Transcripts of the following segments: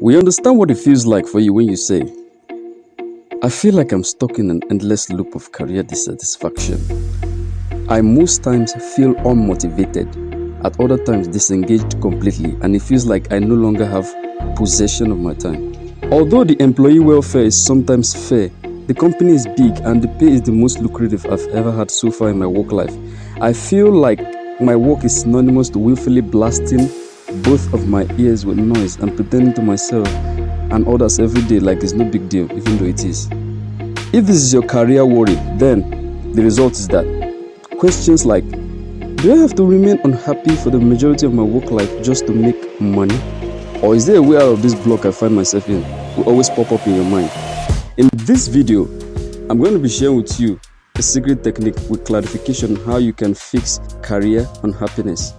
We understand what it feels like for you when you say, I feel like I'm stuck in an endless loop of career dissatisfaction. I most times feel unmotivated, at other times disengaged completely, and it feels like I no longer have possession of my time. Although the employee welfare is sometimes fair, the company is big and the pay is the most lucrative I've ever had so far in my work life, I feel like my work is synonymous to willfully blasting both of my ears with noise and pretending to myself and others every day like it's no big deal, even though it is. If this is your career worry, then the result is that questions like, do I have to remain unhappy for the majority of my work life just to make money? Or is there a way out of this block I find myself in? Will always pop up in your mind. In this video, I'm going to be sharing with you a secret technique with clarification on how you can fix career unhappiness.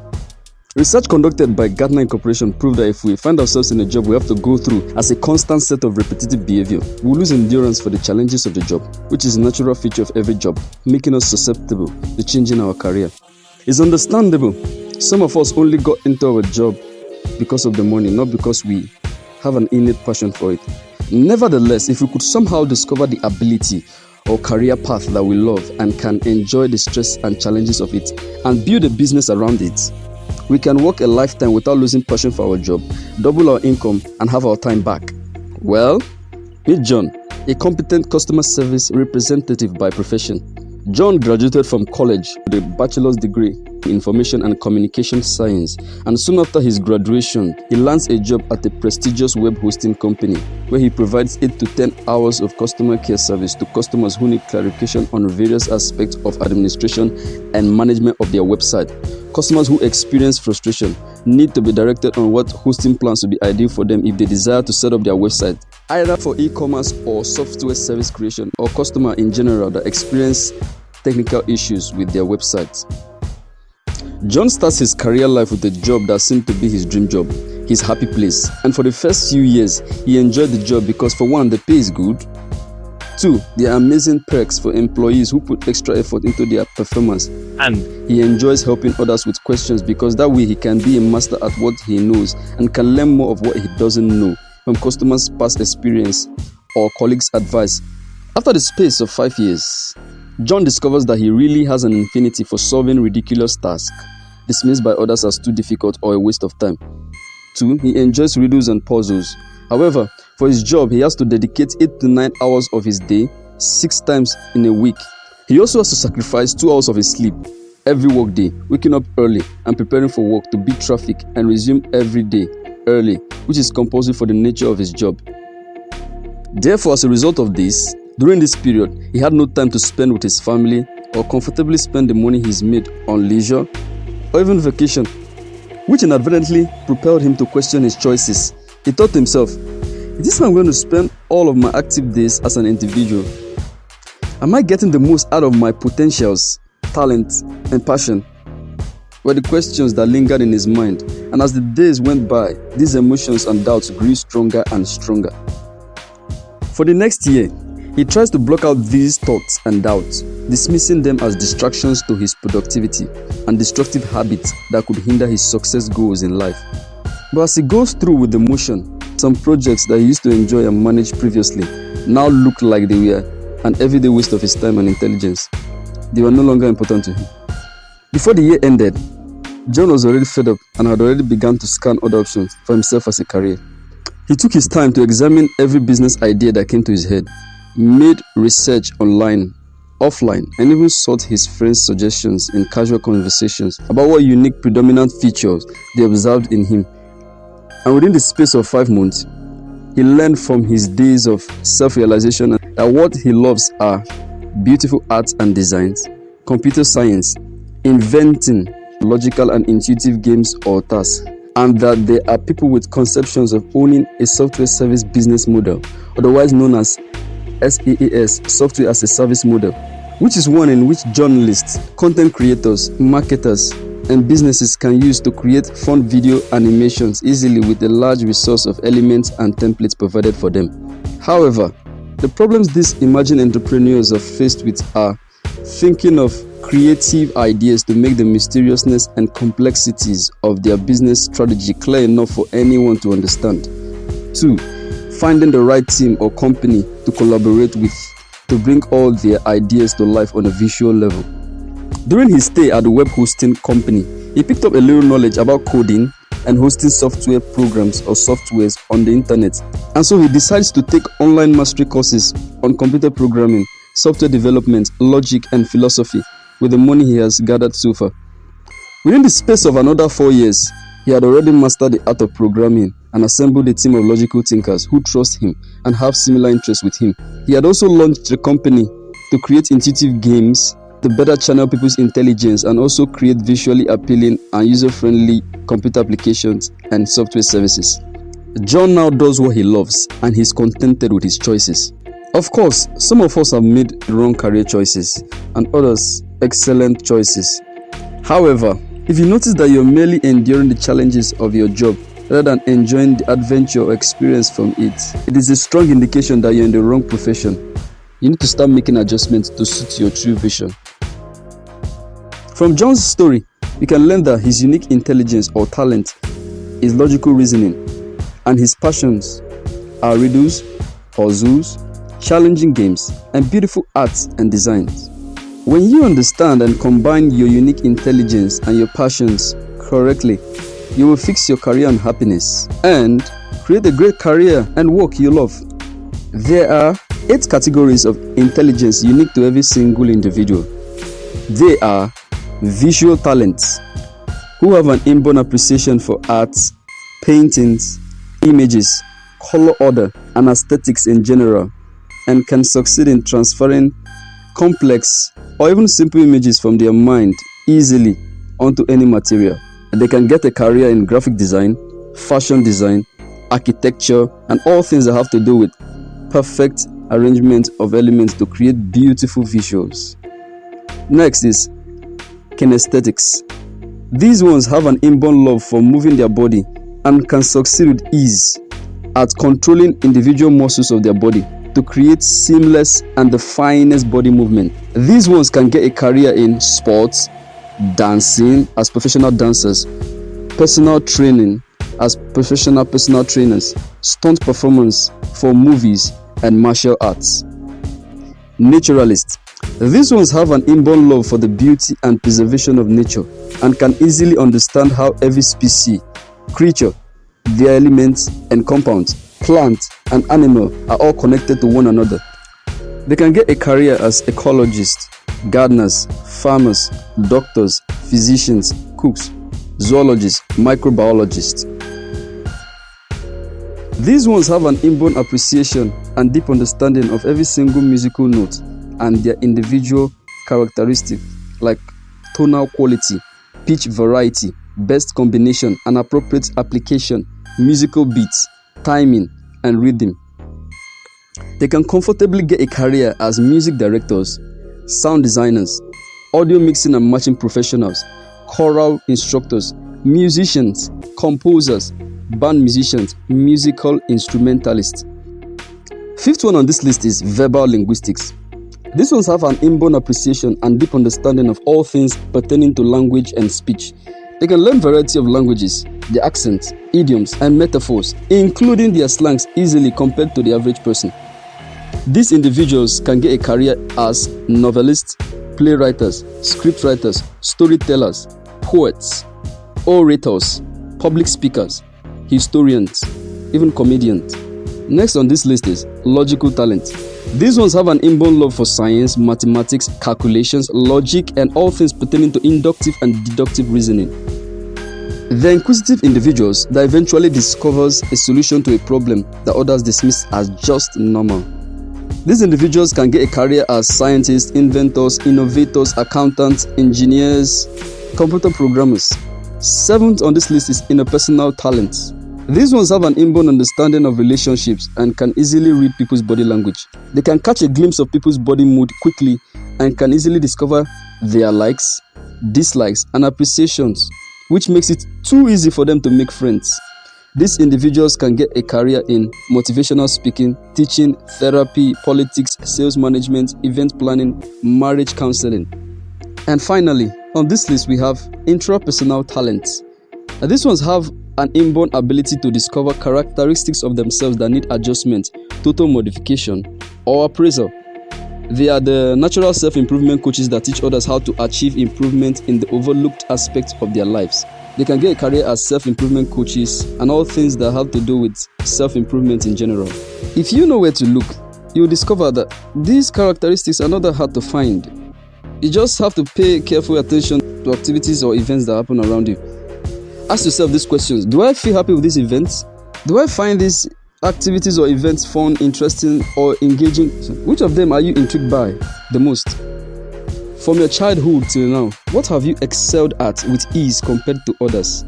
Research conducted by Gartner Incorporation proved that if we find ourselves in a job we have to go through as a constant set of repetitive behavior, we'll lose endurance for the challenges of the job, which is a natural feature of every job, making us susceptible to changing our career. It's understandable. Some of us only got into our job because of the money, not because we have an innate passion for it. Nevertheless, if we could somehow discover the ability or career path that we love and can enjoy the stress and challenges of it and build a business around it, we can work a lifetime without losing passion for our job, double our income, and have our time back. Well, meet John, a competent customer service representative by profession. John graduated from college with a bachelor's degree in information and communication science, and soon after his graduation, he lands a job at a prestigious web hosting company where he provides 8 to 10 hours of customer care service to customers who need clarification on various aspects of administration and management of their website. Customers who experience frustration need to be directed on what hosting plans would be ideal for them if they desire to set up their website, either for e-commerce or software service creation, or customer in general that experience technical issues with their websites. John starts his career life with a job that seemed to be his dream job, his happy place, and for the first few years, he enjoyed the job because, for one, the pay is good. 2, there are amazing perks for employees who put extra effort into their performance, and he enjoys helping others with questions because that way he can be a master at what he knows and can learn more of what he doesn't know from customers' past experience or colleagues' advice. After the space of 5 years, John discovers that he really has an affinity for solving ridiculous tasks dismissed by others as too difficult or a waste of time. 2, he enjoys riddles and puzzles. However, for his job, he has to dedicate 8 to 9 hours of his day, 6 times in a week. He also has to sacrifice 2 hours of his sleep every work day, waking up early and preparing for work to beat traffic and resume every day early, which is compulsory for the nature of his job. Therefore, as a result of this, during this period, he had no time to spend with his family or comfortably spend the money he's made on leisure or even vacation, which inadvertently propelled him to question his choices. He thought to himself, is this how I'm going to spend all of my active days as an individual? Am I getting the most out of my potentials, talent, and passion? Were the questions that lingered in his mind, and as the days went by, these emotions and doubts grew stronger and stronger. For the next year, he tries to block out these thoughts and doubts, dismissing them as distractions to his productivity and destructive habits that could hinder his success goals in life. But as he goes through with the motion, some projects that he used to enjoy and manage previously now looked like they were an everyday waste of his time and intelligence. They were no longer important to him. Before the year ended, John was already fed up and had already begun to scan other options for himself as a career. He took his time to examine every business idea that came to his head, made research online, offline, and even sought his friends' suggestions in casual conversations about what unique predominant features they observed in him. And within the space of 5 months, he learned from his days of self-realization that what he loves are beautiful arts and designs, computer science, inventing logical and intuitive games or tasks, and that there are people with conceptions of owning a software service business model, otherwise known as SaaS, software as a service model, which is one in which journalists, content creators, marketers, and businesses can use to create fun video animations easily with a large resource of elements and templates provided for them. However, the problems these emerging entrepreneurs are faced with are thinking of creative ideas to make the mysteriousness and complexities of their business strategy clear enough for anyone to understand. 2. Finding the right team or company to collaborate with to bring all their ideas to life on a visual level. During his stay at the web hosting company, he picked up a little knowledge about coding and hosting software programs or softwares on the internet. And so he decides to take online mastery courses on computer programming, software development, logic, and philosophy with the money he has gathered so far. Within the space of another 4 years, he had already mastered the art of programming and assembled a team of logical thinkers who trust him and have similar interests with him. He had also launched a company to create intuitive games to better channel people's intelligence and also create visually appealing and user-friendly computer applications and software services. John now does what he loves and he's contented with his choices. Of course, some of us have made wrong career choices and others excellent choices. However, if you notice that you're merely enduring the challenges of your job rather than enjoying the adventure or experience from it, it is a strong indication that you're in the wrong profession. You need to start making adjustments to suit your true vision. From John's story, we can learn that his unique intelligence or talent is logical reasoning, and his passions are riddles, puzzles, challenging games, and beautiful arts and designs. When you understand and combine your unique intelligence and your passions correctly, you will fix your career and happiness and create a great career and work you love. There are 8 categories of intelligence unique to every single individual. They are visual talents, who have an inborn appreciation for arts, paintings, images, color order, and aesthetics in general, and can succeed in transferring complex or even simple images from their mind easily onto any material. They can get a career in graphic design, fashion design, architecture, and all things that have to do with perfect arrangement of elements to create beautiful visuals. Next is kinesthetics. These ones have an inborn love for moving their body and can succeed with ease at controlling individual muscles of their body to create seamless and the finest body movement. These ones can get a career in sports, dancing as professional dancers, personal training as professional personal trainers, stunt performance for movies, and martial arts. Naturalists. These ones have an inborn love for the beauty and preservation of nature and can easily understand how every species, creature, their elements and compounds, plant and animal are all connected to one another. They can get a career as ecologists, gardeners, farmers, doctors, physicians, cooks, zoologists, microbiologists. These ones have an inborn appreciation and deep understanding of every single musical note and their individual characteristics like tonal quality, pitch variety, best combination and appropriate application, musical beats, timing, and rhythm. They can comfortably get a career as music directors, sound designers, audio mixing and matching professionals, choral instructors, musicians, composers, band musicians, musical instrumentalists. Fifth one on this list is verbal linguistics. These ones have an inborn appreciation and deep understanding of all things pertaining to language and speech. They can learn variety of languages, their accents, idioms, and metaphors, including their slangs easily compared to the average person. These individuals can get a career as novelists, playwrights, scriptwriters, storytellers, poets, orators, public speakers, historians, even comedians. Next on this list is logical talent. These ones have an inborn love for science, mathematics, calculations, logic, and all things pertaining to inductive and deductive reasoning. They're inquisitive individuals that eventually discovers a solution to a problem that others dismiss as just normal. These individuals can get a career as scientists, inventors, innovators, accountants, engineers, computer programmers. Seventh on this list is interpersonal talents. These ones have an inborn understanding of relationships and can easily read people's body language. They can catch a glimpse of people's body mood quickly and can easily discover their likes, dislikes, and appreciations, which makes it too easy for them to make friends. These individuals can get a career in motivational speaking, teaching, therapy, politics, sales management, event planning, marriage counseling. And finally, on this list we have intrapersonal talents. These ones have an inborn ability to discover characteristics of themselves that need adjustment, total modification, or appraisal. They are the natural self-improvement coaches that teach others how to achieve improvement in the overlooked aspects of their lives. They can get a career as self-improvement coaches and all things that have to do with self-improvement in general. If you know where to look, you'll discover that these characteristics are not that hard to find. You just have to pay careful attention to activities or events that happen around you. Ask yourself these questions. Do I feel happy with these events? Do I find these activities or events fun, interesting, or engaging? Which of them are you intrigued by the most? From your childhood till now, what have you excelled at with ease compared to others?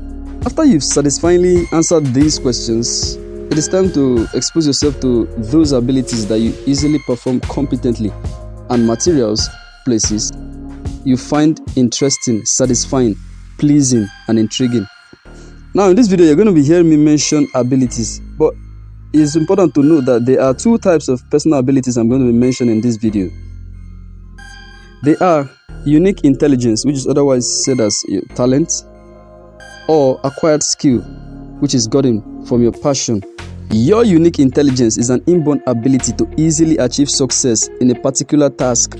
After you've satisfyingly answered these questions, it is time to expose yourself to those abilities that you easily perform competently and materials, places you find interesting, satisfying, pleasing, and intriguing. Now, in this video, you're going to be hearing me mention abilities, but it's important to note that there are two types of personal abilities I'm going to be mentioning in this video. They are unique intelligence, which is otherwise said as talent, or acquired skill, which is gotten from your passion. Your unique intelligence is an inborn ability to easily achieve success in a particular task,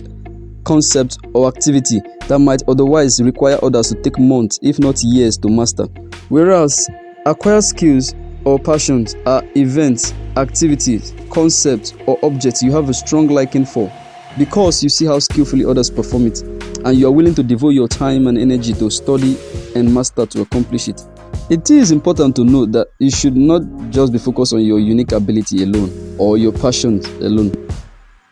concept, or activity that might otherwise require others to take months, if not years, to master. Whereas acquired skills or passions are events, activities, concepts, or objects you have a strong liking for because you see how skillfully others perform it, and you are willing to devote your time and energy to study and master to accomplish it. It is important to note that you should not just be focused on your unique ability alone or your passions alone,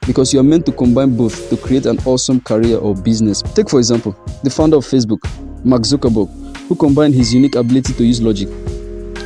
because you are meant to combine both to create an awesome career or business. Take, for example, the founder of Facebook, Mark Zuckerberg, who combined his unique ability to use logic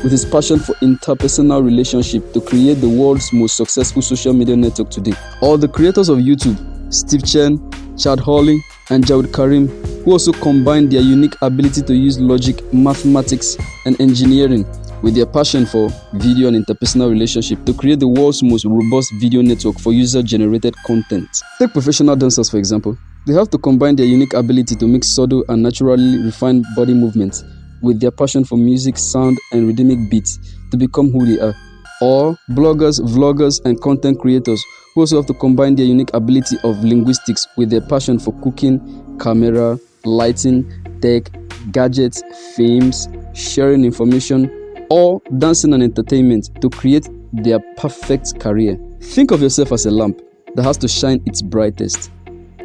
with his passion for interpersonal relationship to create the world's most successful social media network today. Or the creators of YouTube, Steve Chen, Chad Hurley, and Jawed Karim, who also combined their unique ability to use logic, mathematics, and engineering with their passion for video and interpersonal relationship to create the world's most robust video network for user-generated content. Take professional dancers, for example. They have to combine their unique ability to make subtle and naturally refined body movements with their passion for music, sound, and rhythmic beats to become who they are. Or bloggers, vloggers, and content creators who also have to combine their unique ability of linguistics with their passion for cooking, camera, lighting, tech, gadgets, films, sharing information, or dancing and entertainment to create their perfect career. Think of yourself as a lamp that has to shine its brightest.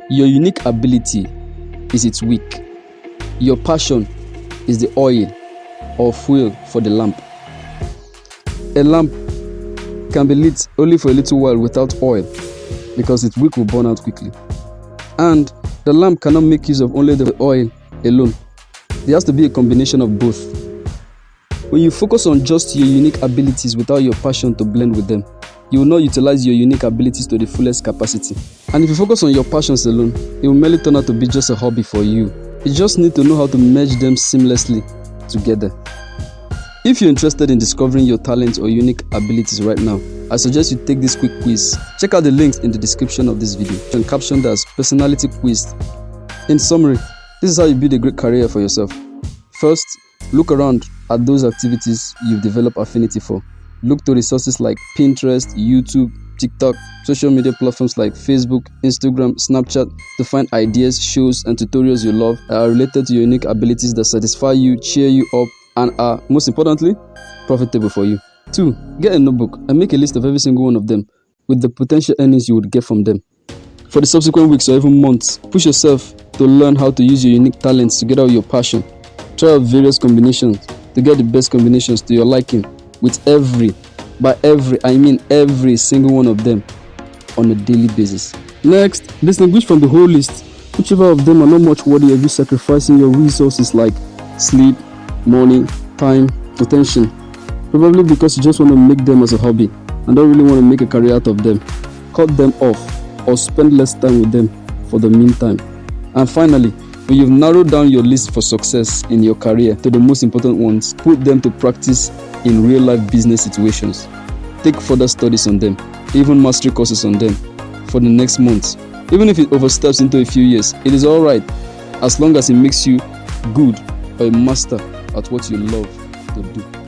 Your unique ability is its wick. Your passion is the oil or fuel for the lamp. A lamp can be lit only for a little while without oil because its wick will burn out quickly. And the lamp cannot make use of only the oil alone. There has to be a combination of both. When you focus on just your unique abilities without your passion to blend with them, you will not utilize your unique abilities to the fullest capacity. And if you focus on your passions alone, it will merely turn out to be just a hobby for you. You just need to know how to merge them seamlessly together. If you're interested in discovering your talents or unique abilities right now, I suggest you take this quick quiz. Check out the links in the description of this video and captioned as personality quiz. In summary, this is how you build a great career for yourself. First, look around at those activities you've developed affinity for. Look to resources like Pinterest, YouTube, TikTok, social media platforms like Facebook, Instagram, Snapchat to find ideas, shows, and tutorials you love that are related to your unique abilities that satisfy you, cheer you up, and are, most importantly, profitable for you. 2. Get a notebook and make a list of every single one of them with the potential earnings you would get from them. For the subsequent weeks or even months, push yourself to learn how to use your unique talents together with your passion. Try out various combinations to get the best combinations to your liking with every single one of them on a daily basis. Next, distinguish from the whole list whichever of them are not much worthy of you sacrificing your resources like sleep, money, time, attention. Probably because you just want to make them as a hobby and don't really want to make a career out of them. Cut them off or spend less time with them for the meantime. And finally, when you've narrowed down your list for success in your career to the most important ones, put them to practice in real life business situations. Take further studies on them, even mastery courses on them for the next months. Even if it oversteps into a few years, it is alright as long as it makes you good or a master at what you love to do.